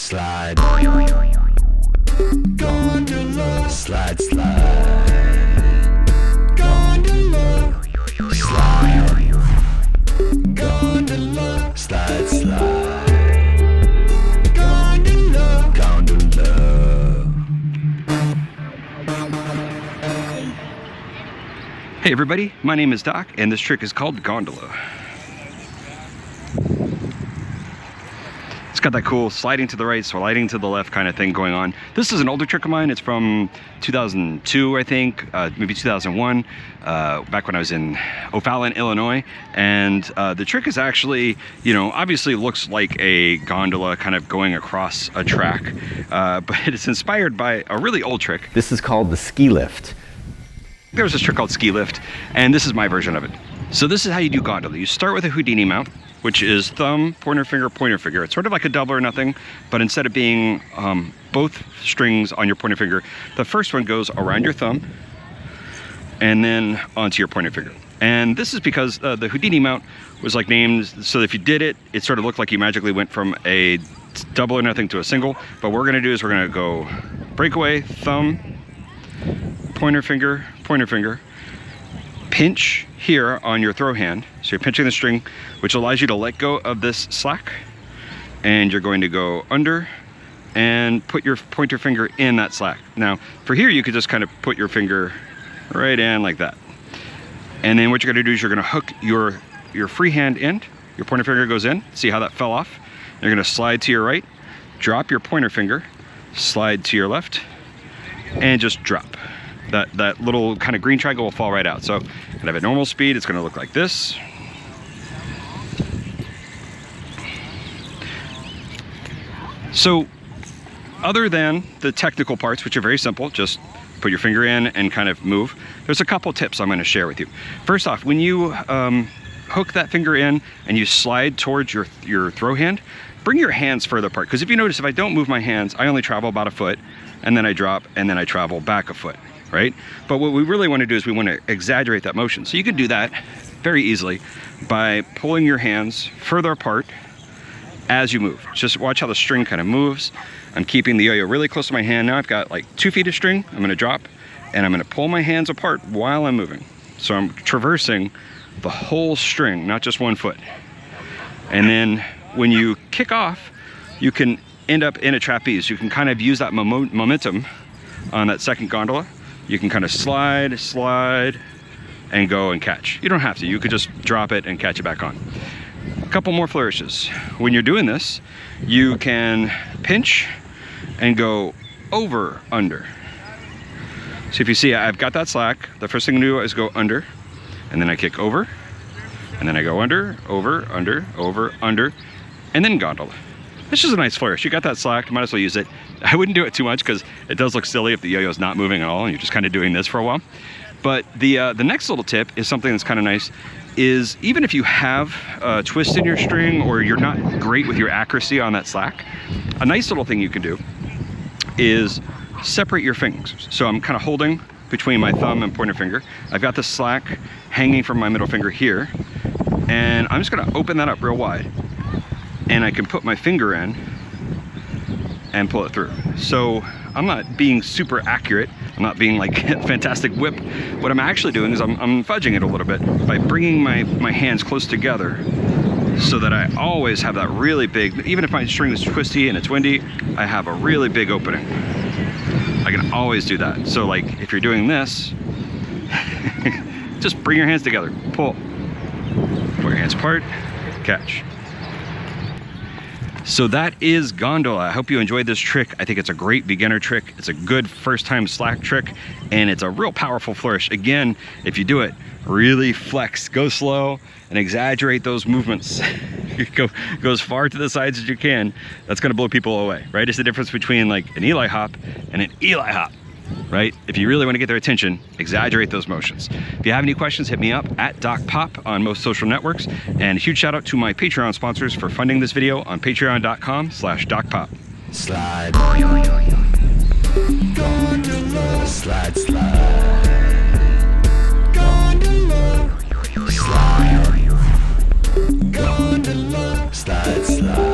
Slide. Gondola. Slide, slide. Gondola. Slide. Gondola. Slide, slide. Gondola. Gondola. Hey everybody, my name is Doc, and this trick is called Gondola. It's got that cool sliding to the right, sliding to the left kind of thing going on. This is an older trick of mine. It's from 2002, I think, maybe 2001, back when I was in O'Fallon, Illinois. And the trick is actually, obviously looks like a gondola kind of going across a track, but it's inspired by a really old trick. This is called the ski lift. There's this trick called ski lift, and this is my version of it. So this is how you do gondola. You start with a Houdini mount, which is thumb, pointer finger, pointer finger. It's sort of like a double or nothing, but instead of being both strings on your pointer finger, the first one goes around your thumb and then onto your pointer finger. And this is because the Houdini mount was like named, so if you did it, it sort of looked like you magically went from a double or nothing to a single. But what we're gonna do is we're gonna go breakaway, thumb, pointer finger, pinch here on your throw hand. So you're pinching the string, which allows you to let go of this slack. And you're going to go under and put your pointer finger in that slack. Now, for here, you could just kind of put your finger right in like that. And then what you're gonna do is you're gonna hook your free hand in, your pointer finger goes in, see how that fell off? You're gonna slide to your right, drop your pointer finger, slide to your left, and just drop. That little kind of green triangle will fall right out. So kind of at normal speed, it's gonna look like this. So other than the technical parts, which are very simple, just put your finger in and kind of move, there's a couple tips I'm gonna share with you. First off, when you hook that finger in and you slide towards your throw hand, bring your hands further apart. Because if you notice, if I don't move my hands, I only travel about a foot, and then I drop, and then I travel back a foot. Right? But what we really want to do is we want to exaggerate that motion. So you can do that very easily by pulling your hands further apart as you move. Just watch how the string kind of moves. I'm keeping the yo-yo really close to my hand. Now I've got like 2 feet of string. I'm going to drop and I'm going to pull my hands apart while I'm moving. So I'm traversing the whole string, not just 1 foot. And then when you kick off, you can end up in a trapeze. You can kind of use that momentum on that second gondola. You can kind of slide, and go and catch. You don't have to, you could just drop it and catch it back on. A couple more flourishes. When you're doing this, you can pinch and go over, under. So if you see, I've got that slack. The first thing to do is go under, and then I kick over, and then I go under, over, under, over, under, and then gondola. It's just a nice flourish. You got that slack, you might as well use it. I wouldn't do it too much because it does look silly if the yo-yo is not moving at all and you're just kind of doing this for a while. But the next little tip is something that's kind of nice, is even if you have a twist in your string or you're not great with your accuracy on that slack, a nice little thing you can do is separate your fingers. So I'm kind of holding between my thumb and pointer finger. I've got the slack hanging from my middle finger here, and I'm just gonna open that up real wide. And I can put my finger in and pull it through. So I'm not being super accurate. I'm not being like fantastic whip. What I'm actually doing is I'm fudging it a little bit by bringing my hands close together so that I always have that really big, even if my string is twisty and it's windy, I have a really big opening. I can always do that. So like if you're doing this, just bring your hands together, pull your hands apart, catch. So that is gondola. I hope you enjoyed this trick. I think it's a great beginner trick. It's a good first time slack trick, and it's a real powerful flourish. Again, if you do it, really flex, go slow, and exaggerate those movements. go as far to the sides as you can. That's gonna blow people away, right? It's the difference between like an Eli hop and an Eli hop, right? If you really want to get their attention, exaggerate those motions. If you have any questions, hit me up at DocPop on most social networks. And a huge shout out to my Patreon sponsors for funding this video on patreon.com/DocPop. Slide. Gondola. Slide, slide. Gondola. Slide. Gondola. Slide, slide.